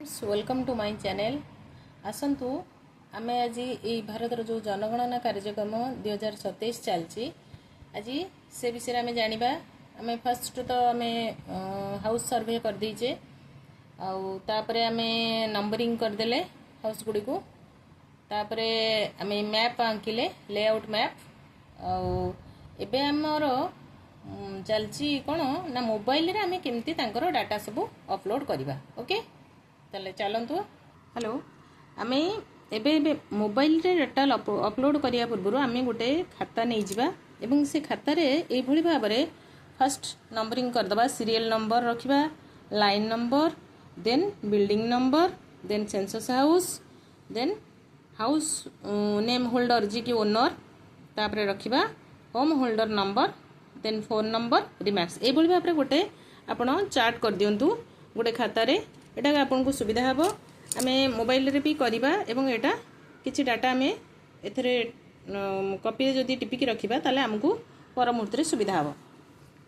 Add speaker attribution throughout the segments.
Speaker 1: Friends welcome to my channel. आसतु आम आज ये भारतर जो जनगणना कार्यक्रम 2027 चलती आज से विषय आम जाना। आम फर्स्ट तो आम हाउस सर्वे कर देचे आउे आम नंबरिंग करदे हाउस गुड़ी को तापर आम मैप आंकिले लेआउट मैप आबे आमर चलची कौन ना मोबाइल रे आम केमती डाटा सब अपलोड करवा। ओके ताले चलतु। हेलो आम एबे मोबाइल रे डाटा अपलोड करिया पूर्व आम गोटे खाता नहीं जावा एवं से खाता रे ए भली भाव रे फर्स्ट नंबरिंग करदबा सीरियल नंबर रखिबा line number then building number then census house then house name holder जी की ओनर तापर रखिबा home holder number then phone number remarks ए भली भाव गोटे आपण चार्ट कर दियंतु गोटे खाता रे एटा आपन को सुविधा हबो। आमे मोबाइल रे भी करबा एवं एटा किछि डाटा आमे एथरे कॉपी जदी टिपिक रखिबा ताले हमकु पर मुहूर्त रे सुविधा हबो।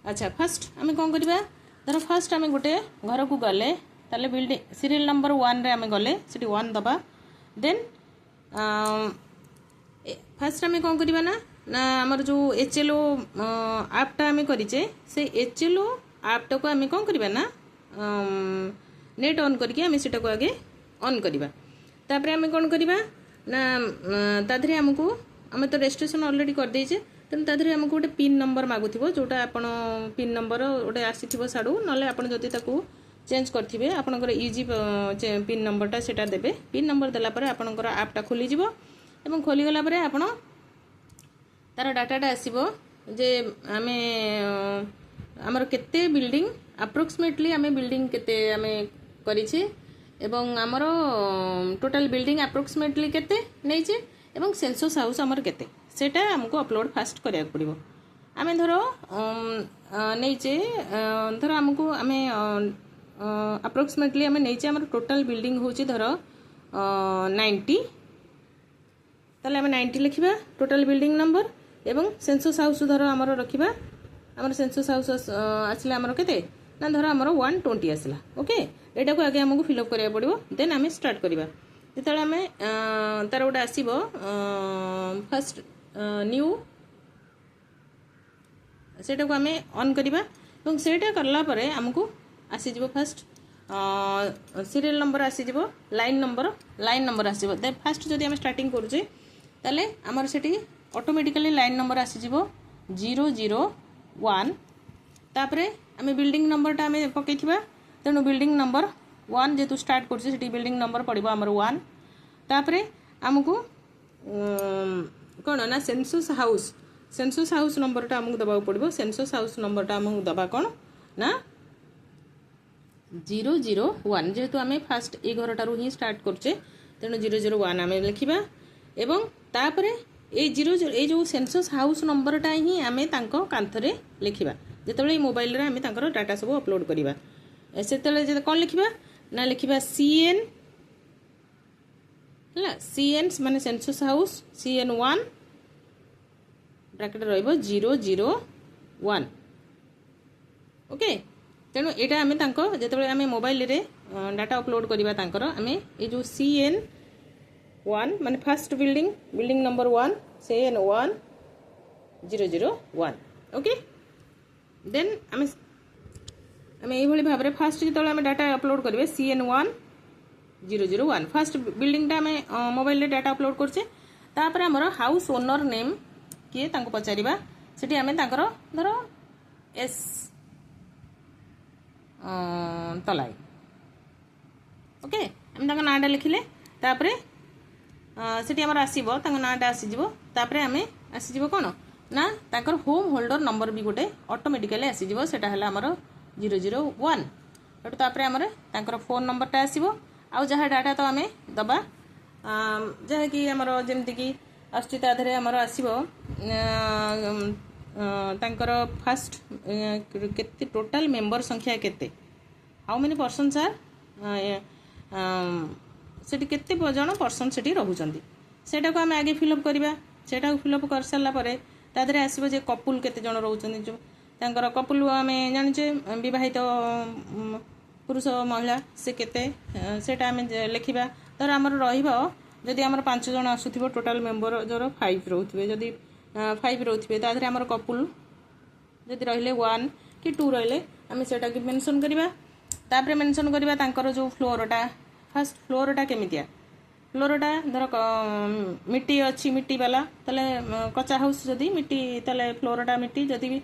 Speaker 1: अच्छा फर्स्ट आमे कोन करबा धर फर्स्ट आमे गोटे घर को गले ताले बिल्डिंग सीरियल नंबर 1 रे आमे गले सिटी 1 दबा देन फर्स्ट आमे कोन करबा ना ना हमर जो एचएलओ ऐप टा आमे करिचे से एचएलओ ऐप टा को आमे कोन करबा ना नेट ऑन करके आमे सेटा को आगे ऑन करबा तापर आमे कोन करबा ना ताधरे हमकु आमे तो रजिस्ट्रेशन ऑलरेडी कर देइचे तन ताधरे हमकु गोटे पिन नंबर मागुथिबो जोटा आपण पिन नंबर गोटे आसीथिबो साडू नले आपण जति ताकू चेंज करथिबे आपनकर इजी पिन नंबरटा सेटा देबे। पिन नंबर देला परे आपनकर ऐपटा खोली जिवो एवं खोली गला परे आपण तार डाटाटा आसीबो जे आमे हमर केते बिल्डिंग अप्रोक्सीमेटली आमे बिल्डिंग केते आमे करिछे एवं हमर टोटल बिल्डिंग अप्रोक्सीमेटली केते नैचे एवं सेंसस हाउस हमर केते सेटा हमको अपलोड फास्ट करिया पड़िबो। आमे धरो नैचे धरो हमको आमे अप्रोक्सीमेटली आमे नैचे हमर टोटल बिल्डिंग होची धरो 90 ताले आमे 90 लिखिबा टोटल बिल्डिंग नंबर एवं सेंसस हाउस धरो हमर रखिबा हमर सेंसस हाउस आसला हमर केते ना धरो हमर 120 आसला। ओके एटा को आगे हमको फिल अप करिया पड़िबो देन आमे स्टार्ट करिबा जेतले आमे तार गोटे आसीबो फर्स्ट न्यू सेटा को आमे ऑन करिबा एवं सेटा करला परे हमको आसी जिवो फर्स्ट सीरियल नंबर आसी जिवो लाइन नंबर आसीबो दे फर्स्ट जदी आमे स्टार्टिंग करूचे ताले हमर सेठी ऑटोमेटिकली लाइन नंबर आसी जिवो 001 तापरे आमे बिल्डिंग नंबर टा आमे पकेथिबा तेनु बिल्डिंग नंबर 1 जेतु स्टार्ट करछे सेठी बिल्डिंग नंबर पड़िबो हमर 1 तापरे हमकु कोन ना सेंसस हाउस नंबर टा हमकु दबाउ पड़िबो सेंसस हाउस नंबर टा हमकु दबा कोन ना 001 जेतु आमे फर्स्ट ए घरटारू ही स्टार्ट करछे तेनु 001 आमे लिखिबा एवं तापरे ए 00 ए जो सेंसस हाउस नंबर टा ही आमे तांको कांथरे लिखिबा जेतबेले मोबाइल रे आमे तांकर डाटा सब अपलोड करिबा सेतले जे कोन लिखिबा ना लिखिबा सीएन हला सीएन माने सेंसस हाउस CN1 ब्रैकेट रहइबो 001। ओके तेनु एटा आमे तांको जेतबेले आमे मोबाइल रे डाटा अपलोड करिबा तांकर आमे ए जो CN1 माने first building number 1 CN1 001। Okay then आमे ये भली भाव रे फर्स्ट जो आम डाटा अपलोड करेंगे CN1 001 फर्स्ट बिल्डिंग टा आम मोबाइल रे डाटा अपलोड करछे तापर हमर हाउस ओनर नेम किए तांको पचारिबा सेठी आमे तांकर धरो एस तलाई। ओके आम तांको नाटा लिखिले तापरे सेठी हमर आसीबो तांको नाटा आसी जिवो तापरे आमे आसी जिवो कोन ना तांकर होम होल्डर नंबर भी गोटे ऑटोमेटिकली आसी जिवो सेटा हला हमर 001 एटु तापरे हमरे तांकर फोन नंबर टा आसीबो आ जहा डाटा तो आमे दबा जहा कि हमर जेमति कि आस्ति ताधरे हमर आसीबो तांकर फर्स्ट केते टोटल मेंबर संख्या केते हाउ मेनी पर्सन्स आर सेठी केते जण पर्सन सेठी रहउचंदी सेटा को आमे आगे फिल अप करबा सेटा को फिल अप कर साला परे ताधरे आसीबो जे कपुल केते जण रहउचंदी जो तांकर कपुल आमे जानिचे विवाहित पुरुष महिला से केते सेटा आम लिखा धर आमर रही आमर 5 जन आसुव टोटाल मेम्बर जर 5 रोथे जदि 5 रोथे तादेह आमर कपुल जदि रहिले 1 कि 2 रहिले आम सेटा कि मेंशन करवा तापर मेंशन करवा तांकर जो फ्लोरटा फास्ट फ्लोरटा केमितिया फ्लोरटा धर मिट्टी अच्छी मिट्टी वाला ताले कच्चा हाउस जदि मिट्टी ताले फ्लोरटा मिट्टी जदि भी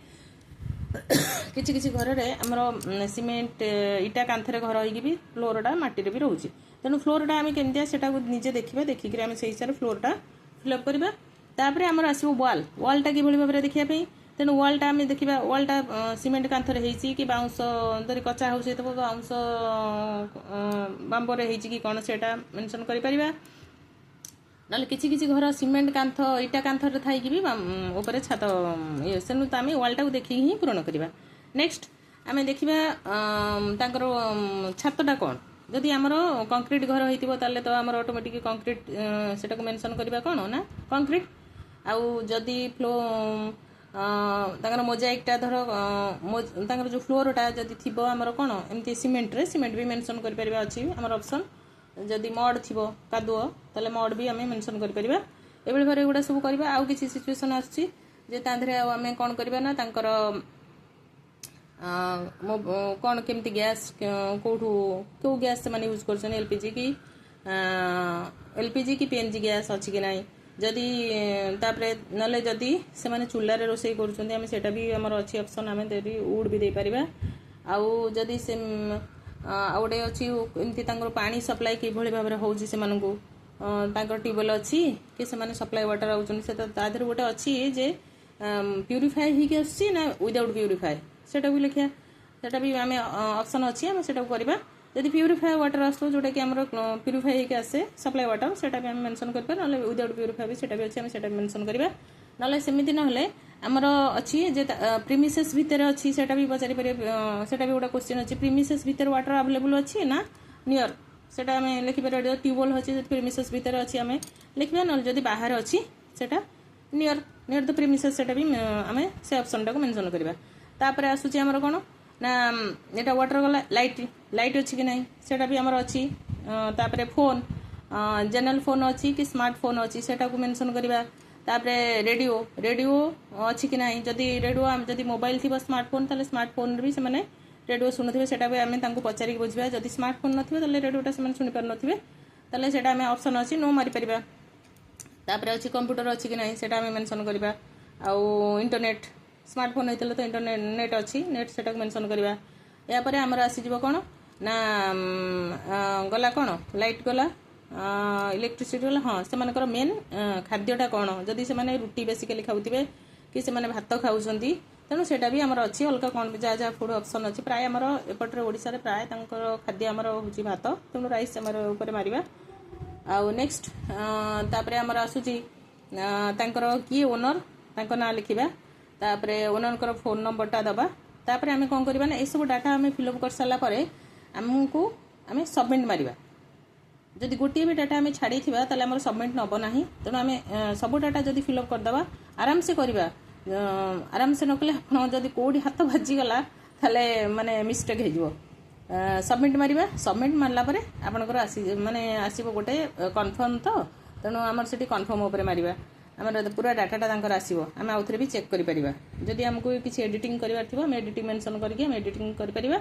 Speaker 1: किसी किसी घर रे हमर सीमेंट इटा कांथरे घर होगी भी फ्लोरटा माटी भी रोचे तेणु फ्लोरटा आम केमतिया सेटा निजे देखा देखिक आम से हिसाब से फ्लोरटा फिलअप करवा तापर आमर आसो वाल वालटा कि भाव देखापी तेणु वालटा आम देखा वालटा सीमेंट कांथरे होती कि बाउंस धरी कच्चा हाउस हो बाउंस बांबर कि कौन से मेंशन कर ना किसी किसी घर सीमेंट कांथ इटा कांथर थी भी ऊपर छात ये से आम वालटा को देखिए ही पूरण करवा नेक्स्ट आम देखा छातटा कौन जदि आमर कंक्रीट घर होता तो आमर ऑटोमेटिक कंक्रीट सेटा मेंशन करवा कौन ना कंक्रीट आउ जदि फ्लो मोजाइकटा धर जो फ्लोरटा जदि थी आमर कौन एमती सीमेंट भी मेंशन कर अच्छी आमर ऑप्शन जदि मड थी कादुओ ताले मड भी आम मेंशन कर भाव एगुड़ा सब करवा आउ किसी सिचुएशन आसुची जे तांधरे आम कौन करवा ना तांकर कौन केमती गैस कौटू क्यों गैस से यूज कर एलपीजी की पीएनजी गैस अच्छी कि ना जदि तापरे नले जदि से माने चूल्हा रे रोषे करूछन्ते सेटा भी हमर अच्छी ऑप्शन आमे देबी वुड भी दे परिबा आउ जदि से आउडे अच्छी एमती तांकर पानी सप्लाई कि भली भाबरे होउची से मानकू तांकर ट्यूबवेल अच्छी कि से माने सप्लाई वाटर आउछन से तादर गोटे अच्छी जे प्यूरिफाई ही के आसी ना विदाउट प्यूरिफाई सेटा भी लिखिया सेटा भी आमे ऑप्शन अच्छी आमे सेटा करबा जदि प्यूरिफाई वाटर आसो जोटा कि हमर प्यूरिफाई होके आसे सप्लाई वाटर सेटा भी आमे मेंशन करबा नले विदाउट प्यूरिफाई भी सेटा भी अच्छी आमे सेटा मेंशन करबा नले सेमिति नहले आमर अच्छी जे प्रीमिसेस भितर अच्छी सेटा भी पचारि परिबे सेटा भी गोटा क्वेश्चन अच्छी प्रीमिसेस भितर वाटर अवेलेबल अच्छी ना नियर सेटा आमे लिखि परिबे ट्यूबवेल होची जे प्रीमिसेस भितर अच्छी आमे लिखबा नले जदि बाहर अच्छी सेटा नियर द प्रीमिसेस सेटा भी आमे से ऑप्शन टाको मेंशन करबा तापर आसुची आमर कोन ना एटा वाटर गला लाइट अच्छी कि नहीं सेटा भी आमर अच्छी तापर फोन जनरल फोन अच्छी कि स्मार्ट फोन अच्छी सेटा को मेंशन करबा तापर रेडियो अच्छी कि नहीं जदि रेडियो जदि मोबाइल थी स्मार्टफोन ताले स्मार्टफोन भी से माने रेडियो शुणुवे सेटा भी आम पचारिक बुझा जदि स्मार्टफोन नथिबे ताले रेडियोटा से शुणी पार नथिबे ताले सेटा आम ऑप्शन अच्छी नो मारी परिबा तापर अच्छी कंप्यूटर अच्छी कि नहीं सेटा आम मेंशन करबा आउ इंटरनेट स्मार्टफोन होइतले तो इंटरनेट नेट अच्छी नेट सेटा मेंशन करबा या परे हमर आसी जीवो कोन ना गला कोन लाइट गला इलेक्ट्रिसिटी गला हाँ से मानकर मेन खाद्यटा कौन जदि से माने रुटी बेसिकली खाउथिबे कि से माने भात खाउछंती तेणु सेटा भी हमर अच्छी अलग कौन भी जहाँ फूड ऑप्शन अच्छी प्राय हमर एपटे ओडिसा रे प्राय तांकर खाद्य हमर होची भात तेणु राइस हमर ऊपर मारिबा आउ नेक्स्ट तापरे हमर आसुची तांकर की ओनर तांकर नाम लिखिबा तापरे ओनर कर फोन नंबरटा दबा तापरे आमे कोन करबा ना ए सब डाटा आमे फिलअप कर साला परे हमकू आमे सबमिट मारिबा जदि गोटे भी डाटा आम छाड़ी ताले हमर सबमिट नब ना तेणु आम सब डाटा जदि फिलअप करदे आराम से करवा आराम से नकले आप जदि कौटी हाथ बाजिगला ताले माने मिस्टेक हो सबमिट मारिबा सबमिट मारला परे आपनकर माने आसीबो गोटे कन्फर्म तो तेणु आमर से कन्फर्म उपर मारिबा आमर पूरा डाटाटा तांकर आसीबो आम आउ थे भी चेक करि परिबा जदि हमको किसी एडिटिंग करबार थिबो हम एडिटिंग मेंशन करके हम एडिटिंग करि परिबा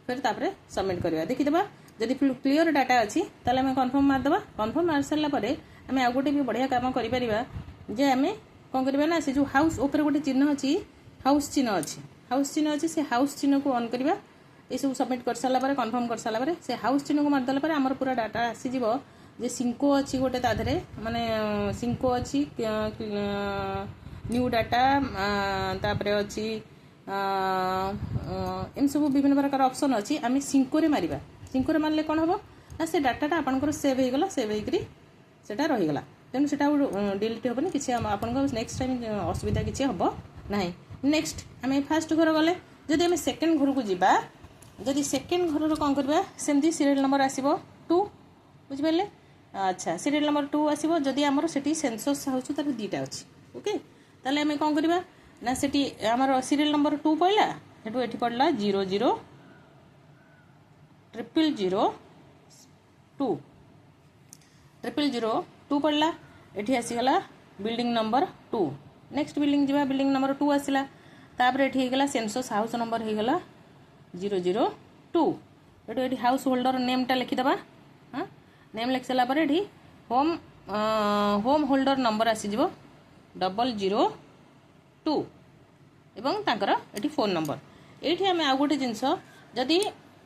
Speaker 1: फिर तापरे सबमिट करवा देखिदेबा जदि क्लियर डाटा अच्छी ताले आम कन्फर्म मारदे कन्फर्म मार सारा पर आम आउ गोटे भी बढ़िया काम करें जे आम कौन करवा ना से जो हाउस ऊपर गोटे चिन्ह अच्छी हाउस चिन्ह अच्छी से हाउस चिन्ह को ऑन करवा ये सब सबमिट कर सारा पर कन्फर्म कर सारा पर से हाउस चिन्ह को मारदेला पर आमर पूरा डाटा आसीज जे सिंको अच्छी गोटे ताधरे माने सिंको अच्छी न्यू डाटा तापरे अच्छी एम सब विभिन्न प्रकार ऑप्शन अच्छी आम सिंकोरे मारिबा सिंकोरे मारले कौन हम ना से डाटाटा आपंकर सेव होगला सेव होकर सेटा रहीगला तेणु से डिलीट हेनी कि आप नेक्स्ट टाइम असुविधा किसी हम ना नेक्स्ट आम फास्ट घर गले जदि आम सेकेंड घर को जीवा जदि सेकेंड घर कौन करवा सेमती सीरियल नंबर आसो 2 बुझिपारे अच्छा सीरियल नंबर 2 आसो जदि आमर से सेंसस हाउस तार 2टा अच्छी ओके ताले आम कौन करवा ना से आमर सीरियल नंबर 2 पड़ा सेठू ये पड़ा 00 00002 00002 पड़ला एठी आसीगला बिल्डिंग नंबर 2 नेक्स्ट बिल्डिंग जीवा बिल्डिंग नंबर 2 आसिला तापर एठी हेगला सेंसस हाउस नंबर हेगला 002 एठी हाउस होल्डर नेम टा लिखि दबा हां नेम लिख सला पर एठी होम होल्डर नंबर आसी जिवो 002 एवं तांकर एठी फोन नंबर एठी हमें आ गोटे जिंस जदी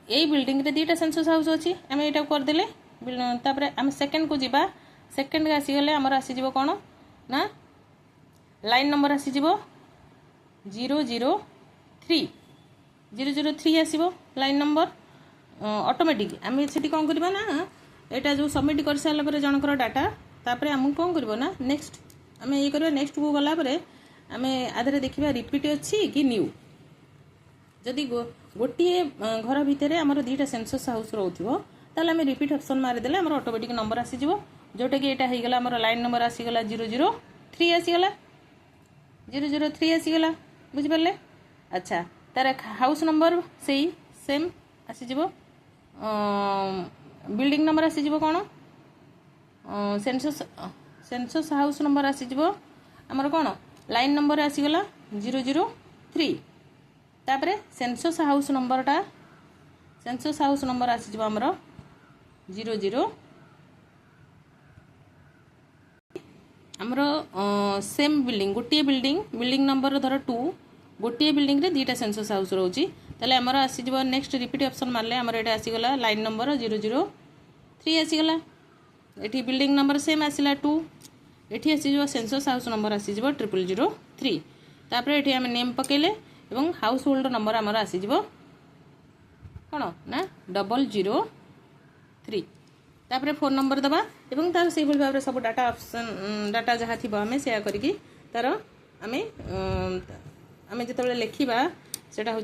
Speaker 1: एई बिल्डिंग रे दीटा सेंसस हाउस अछि हमें एटा कर देले तापर हम सेकंड को जीवा सेकंड के आसी गले हमर आसी जिवो कोन ना लाइन नंबर आसी जिवो 003 आसीबो लाइन नंबर ऑटोमेटिक आम से कौन करवा ना यहाँ जो सबमिट कर सारा पर जनकर डाटा तापर आम कौन करबो ना नेक्स्ट आम ये करबा नेक्स्ट को गला पर आम आधे देखा रिपीट अच्छी कि न्यू जदि गोटे घर भितर आमर दीटा सेंसस हाउस रोथिबो ताले आम रिपीट ऑप्शन मारिदेले आमर ऑटोमेटिक नंबर आसीजिवो जोटा कि एटा हेगला आमर लाइन नंबर आसीगला 003 आसीगला 003 आसीगला बुझि परले अच्छा तार हाउस नंबर सेही सेम आसीजिवो बिल्डिंग नंबर आसीजिवो कोन सेंसस हाउस नंबर आसीजिवो आमर कोन लाइन नंबर आसीगला 003 तापरे सेंसस हाउस नंबर आसीजिवो आमर 00 आमर सेम बिल्डिंग गोटे बिल्डिंग नंबर धर 2 गोटे बिल्डिंग रे दीटा सेंसस हाउस रोची ताले आमर आसीजिवो नेक्स्ट रिपीट ऑप्शन मारले आमर एटा आसीगला लाइन नंबर 003 आसीगला एठी बिल्डिंग नंबर सेम आसीला 2 एठी आसीजिवो सेंसस हाउस नंबर आसीजिवो 003 तापरे एठी हम नेम पकेले एवं हाउस होल्डर नंबर आमर आसीजिवो कोन ना 003 तापरे फोन नंबर दबा एवं तार से भाव में सब डाटा ऑप्शन डाटा जहाँ थी आम से करिकी तार आम आम जो लिखा सेटा हूँ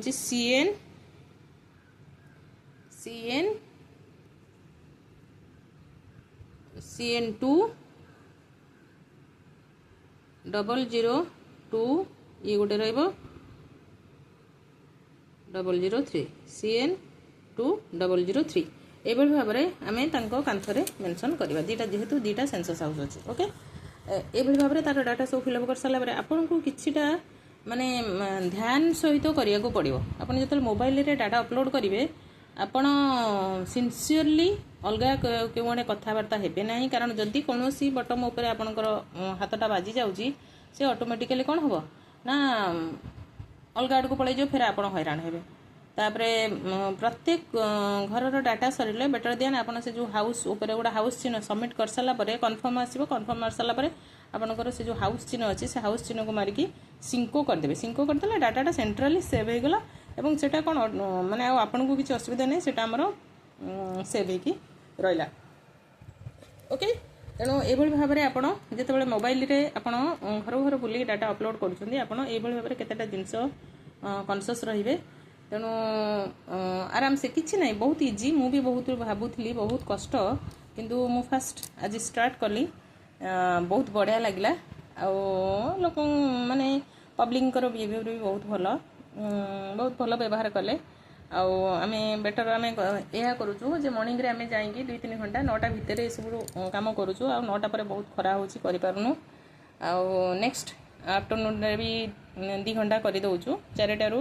Speaker 1: CN2 002 ये गोटे रहिबो 003 CN2 003 एभली भाव में आम कांथरे मेंशन करवा दीटा जेहेतु दीटा सेंसस हाउस अच्छे ओके एभली भाव में तार डाटा सब फिलअप कर सारा आपन को किछिटा माने ध्यान सहित करिया को पड़िबो आपन जतल मोबाइल रे डाटा अपलोड करिवे आपन सिंसियरली अलगा केउणे कथावार्ता हेबे नाही कारण जदि कोनोसी बटन ऊपर आपनकर हाथटा बाजी जाउची से ऑटोमेटिकली कोन हबो ना अलगा आड़ को पळे जो फिर आपन हैरान हेबे तापरे प्रत्येक घरर डाटा सरिले बेटर देन आपन से जो हाउस ऊपर गोटा हाउस चिन्ह सबमिट कर साला परे कन्फर्म आसीबो कन्फर्म मार साला परे आपनकर से जो हाउस चिन्ह अछि से हाउस चिन्ह को मारिकी सिंको कर देबे सिंको कर देला डाटाटा सेंट्रली सेव हे गेला एवं सेटा कोन माने आपन को किछ असुविधा नै सेटा हमरो सेव हे की रहिला ओके तेणु एभली भाव में आपड़ जिते मोबाइल रे आपड़ घर घर बुले डाटा अपलोड करुँच आपड़ ये भाव में केतेटा जिनस कनसीयस रे तेणु आराम से किसी ना बहुत इजी मु भी बहुत भावुली बहुत कष्ट किंतु मु फास्ट आज स्टार्ट कली बहुत बढ़िया लगिला लोक माने पब्लिक बिहेवियर भी बहुत भल व्यवहार कले आम बेटर आम यह करुचु जे मॉर्निंग रे आम जाइए 2-3 घंटा 9टा भितर ये सब काम करुचु आ 9टा पर बहुत खरा होची करि पारुनु नेक्स्ट आफ्टरनून रे भी 2 घंटा कर दउचु 4टा रु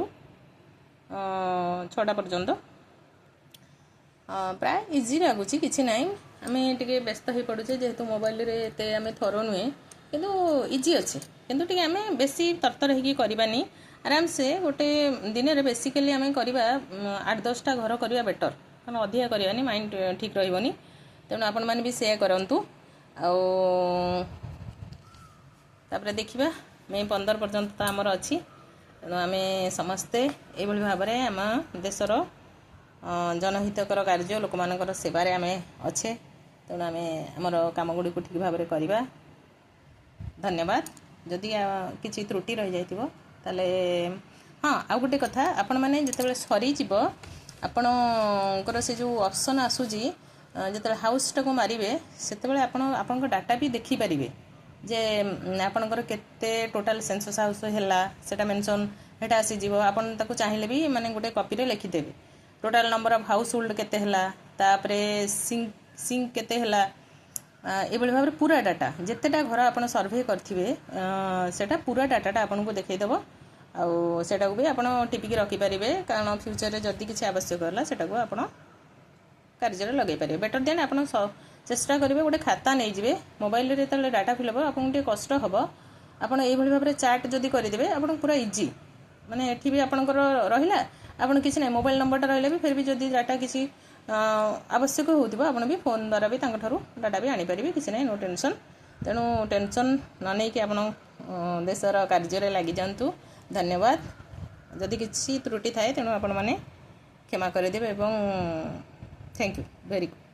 Speaker 1: 6टा पर्यंत प्राय इजी लगुच कि ना आम टे व्यस्त हो पड़ुचे जेहेतु मोबाइल रे एते आम थर नुहे किंतु इजी अच्छे किंतु टे आम बेसी तरतर होगी करवानी आराम से गोटे दिन रे बेसिकली आम करवा 8-10टा घर करवा बेटर कारण अधिका करवानी माइंड ठीक रही तेणु आपण मैंने भी सेया करूँ तापर देखा मे 15 पर्यंत तो आमर अच्छी तेणु आम समस्ते ये भाव में आम देशर जनहितकर कार्य लोक मानकर सेवारे आम अच्छे तेणु आम आमर काम गुड़ी को ठीक भाव में करवा धन्यवाद जदि किसी त्रुटि रही जाइथिबो ताले हाँ आउ गोटे कथा आपण मैंने जिते सरीज आपणकर से जो ऑप्शन आसूजी जिते हाउसटा को मारे से आपण डाटा भी देखिपारे जे आपणकर केते टोटाल सेंसस हाउस है सेटा मेंशन हेटा आसीजिवो आपण ताको चाहिए भी माने गोटे कॉपी रे लिखिदेबे total number of house hold केते हला तापरे सिंक केते हला एभली भाव पूरा डाटा जितेटा घर आप सर्वे करेंगे सेटा पूरा डाटाटा आपन को देखई देव आटा भी आप टिपिक रखिपारे कारण फ्यूचर रे जदि किसी आवश्यक है सेटा को आप कार्य लगे पारे बेटर देन आप चेष्टा करेंगे गोटे खाता नहीं जाए मोबाइल रे जो डाटा फिल हम आपको कष्ट हम आपड़ ये भाव में चाट जदि करदे आप पूरा इजी माने एठी भी आपंकर रहा आपन किसी ना मोबाइल नंबरटा रहा भी फिर भी जदि डाटा किसी आवश्यक होथिबो आपण भी फोन द्वारा भी तांकठारु डाटा भी आनीपारे किसी ना नो टेंशन तेणु टेंशन न नहीं कि आपण देशर कार्य लगी जातु धन्यवाद जदि किसी त्रुटि थाए तेणु आपण माने क्षमा करदेवे एवं थैंक यू वेरी गुड।